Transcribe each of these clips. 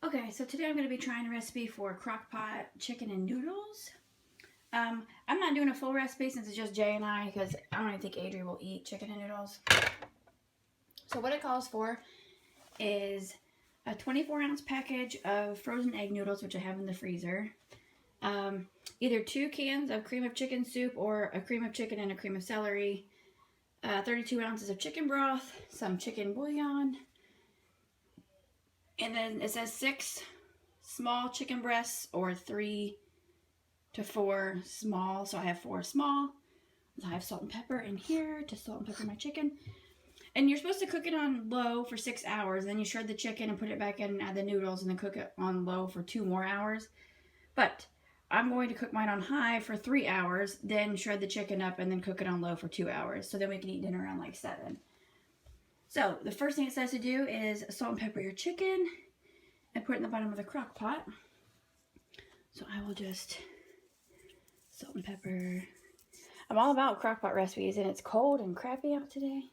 Okay, so today I'm going to be trying a recipe for Crockpot chicken and noodles. I'm not doing a full recipe since it's just Jay and I because I don't even think Adri will eat chicken and noodles. So what it calls for is a 24-ounce package of frozen egg noodles, which I have in the freezer. Either 2 cans of cream of chicken soup or a cream of chicken and a cream of celery. 32 ounces of chicken broth, some chicken bouillon. And then it says 6 small chicken breasts or 3 to 4 small. So I have 4 small. I have salt and pepper in here to salt and pepper my chicken. And you're supposed to cook it on low for 6 hours. Then you shred the chicken and put it back in and add the noodles and then cook it on low for 2 more hours. But I'm going to cook mine on high for 3 hours, then shred the chicken up and then cook it on low for 2 hours. So then we can eat dinner around like 7. So the first thing it says to do is salt and pepper your chicken and put it in the bottom of the crock pot. So I will just salt and pepper. I'm all about crock pot recipes and it's cold and crappy out today.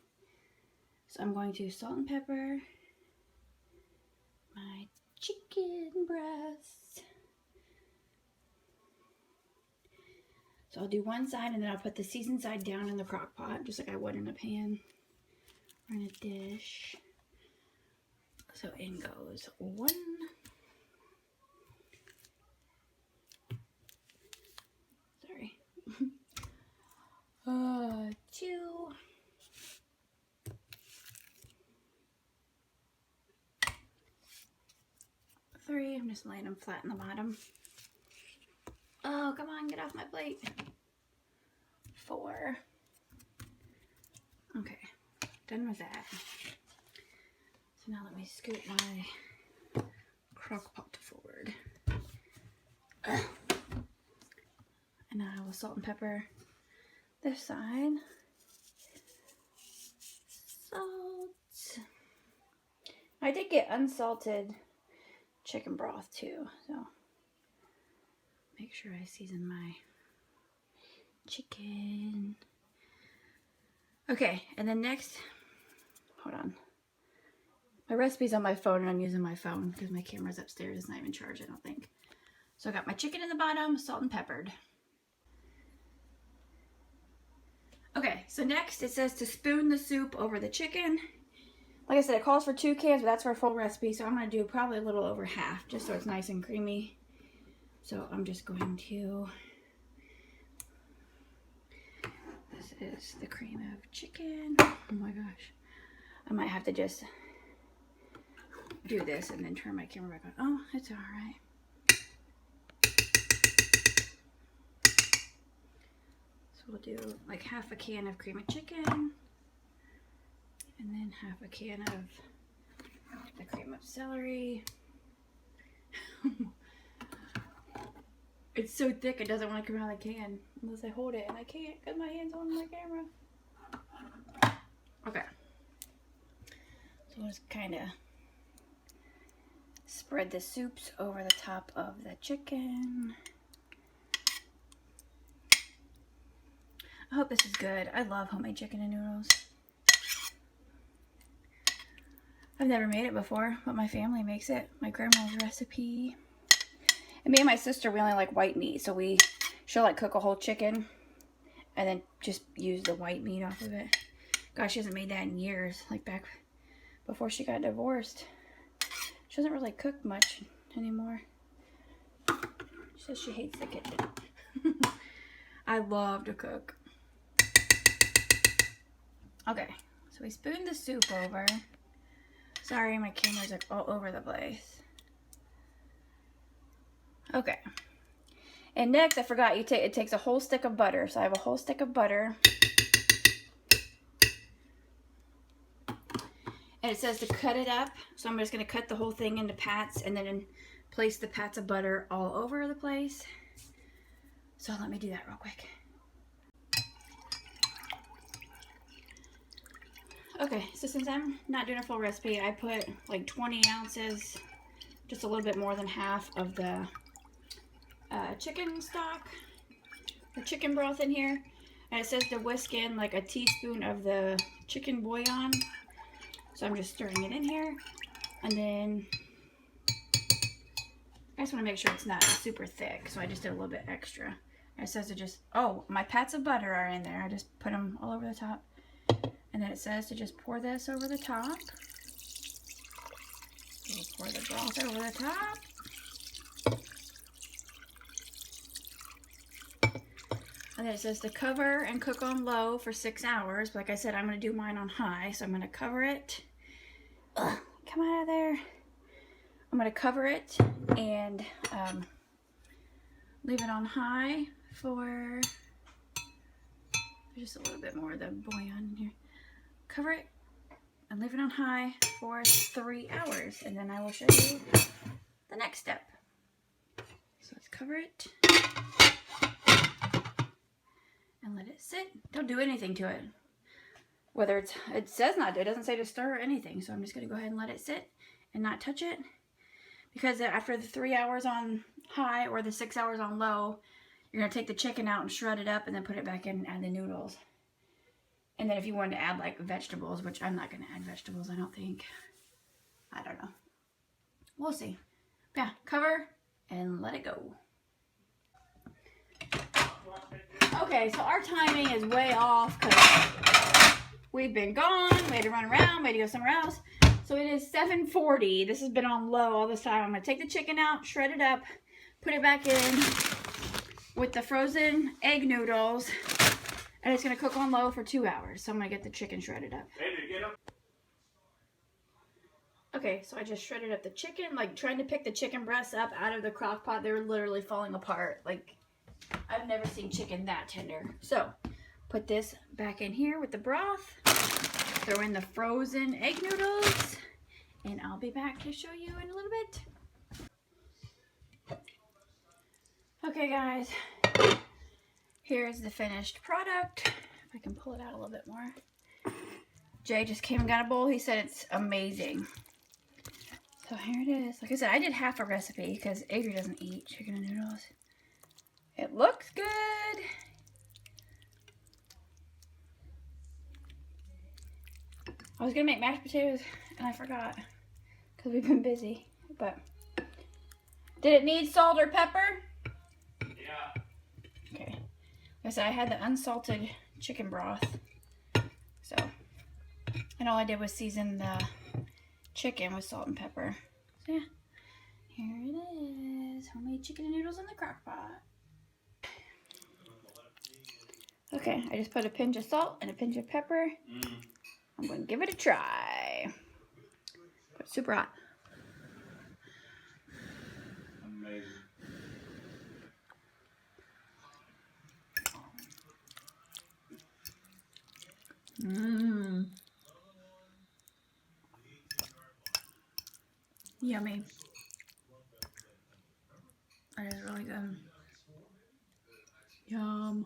So I'm going to salt and pepper my chicken breasts. So I'll do one side and then I'll put the seasoned side down in the crock pot just like I would in a pan. Or in a dish. So in goes 1. Sorry. 2. 3. I'm just laying them flat in the bottom. Oh, come on, get off my plate. 4. Okay. Done with that. So now let me scoot my crock pot forward. And now I will salt and pepper this side. Salt. I did get unsalted chicken broth too, so make sure I season my chicken. Okay, and then next, hold on. My recipe's on my phone and I'm using my phone because my camera's upstairs. It's not even charged, I don't think. So I got my chicken in the bottom, salt and peppered. Okay, so next it says to spoon the soup over the chicken. Like I said, it calls for 2 cans, but that's for a full recipe. So I'm going to do probably a little over half just so it's nice and creamy. So I'm just going to... This is the cream of chicken. Oh my gosh. I might have to just do this and then turn my camera back on. Oh, it's alright. So we'll do like half a can of cream of chicken. And then half a can of the cream of celery. It's so thick it doesn't want to come out of the can unless I hold it, and I can't because my hand's on my camera. Okay. So we'll just kind of spread the soups over the top of the chicken. I hope this is good. I love homemade chicken and noodles. I've never made it before, but my family makes it. My grandma's recipe. And me and my sister, we only like white meat, so she'll like cook a whole chicken and then just use the white meat off of it. Gosh, she hasn't made that in years, like back before she got divorced. She doesn't really cook much anymore. She says she hates the kitchen. I love to cook. Okay, so we spooned the soup over. Sorry, my camera's like all over the place. Okay. And next, I forgot, it takes a whole stick of butter. So I have a whole stick of butter. And it says to cut it up. So I'm just going to cut the whole thing into pats and then place the pats of butter all over the place. So let me do that real quick. Okay, so since I'm not doing a full recipe, I put like 20 ounces, just a little bit more than half of the chicken stock, the chicken broth in here. And it says to whisk in like a teaspoon of the chicken bouillon. So I'm just stirring it in here. And then I just want to make sure it's not super thick, so I just did a little bit extra. It says to just, oh, my pats of butter are in there. I just put them all over the top. And then it says to just pour this over the top. We'll pour the broth over the top. And then it says to cover and cook on low for 6 hours. Like I said, I'm going to do mine on high, so I'm going to cover it. Ugh, come out of there. I'm going to cover it and leave it on high for just a little bit more of the bouillon in here. Cover it and leave it on high for 3 hours, and then I will show you the next step. So let's cover it and let it sit. Don't do anything to it. Whether it says not to, it doesn't say to stir or anything. So I'm just going to go ahead and let it sit and not touch it. Because after the 3 hours on high or the 6 hours on low, you're going to take the chicken out and shred it up and then put it back in and add the noodles. And then if you wanted to add like vegetables, which I'm not going to add vegetables, I don't think. I don't know. We'll see. Yeah, cover and let it go. Okay, so our timing is way off because we've been gone. We had to run around. We had to go somewhere else. So it is 7:40. This has been on low all this time. I'm going to take the chicken out, shred it up, put it back in with the frozen egg noodles. And it's going to cook on low for 2 hours. So I'm going to get the chicken shredded up. Okay, so I just shredded up the chicken. Like, trying to pick the chicken breasts up out of the crock pot. They were literally falling apart. Like, I've never seen chicken that tender. So, put this back in here with the broth. Throw in the frozen egg noodles. And I'll be back to show you in a little bit. Okay, guys. Here's the finished product. If I can pull it out a little bit more. Jay just came and got a bowl. He said it's amazing. So here it is. Like I said, I did half a recipe because Adri doesn't eat chicken and noodles. It looks good. I was going to make mashed potatoes and I forgot because we've been busy. But did it need salt or pepper? Yeah. Okay. Like I said, I had the unsalted chicken broth. So, and all I did was season the chicken with salt and pepper. So yeah, here it is. Homemade chicken and noodles in the crock pot. Okay, I just put a pinch of salt and a pinch of pepper. I'm going to give it a try. It's super hot. Amazing. Mmm. Yummy. That is really good. Yum.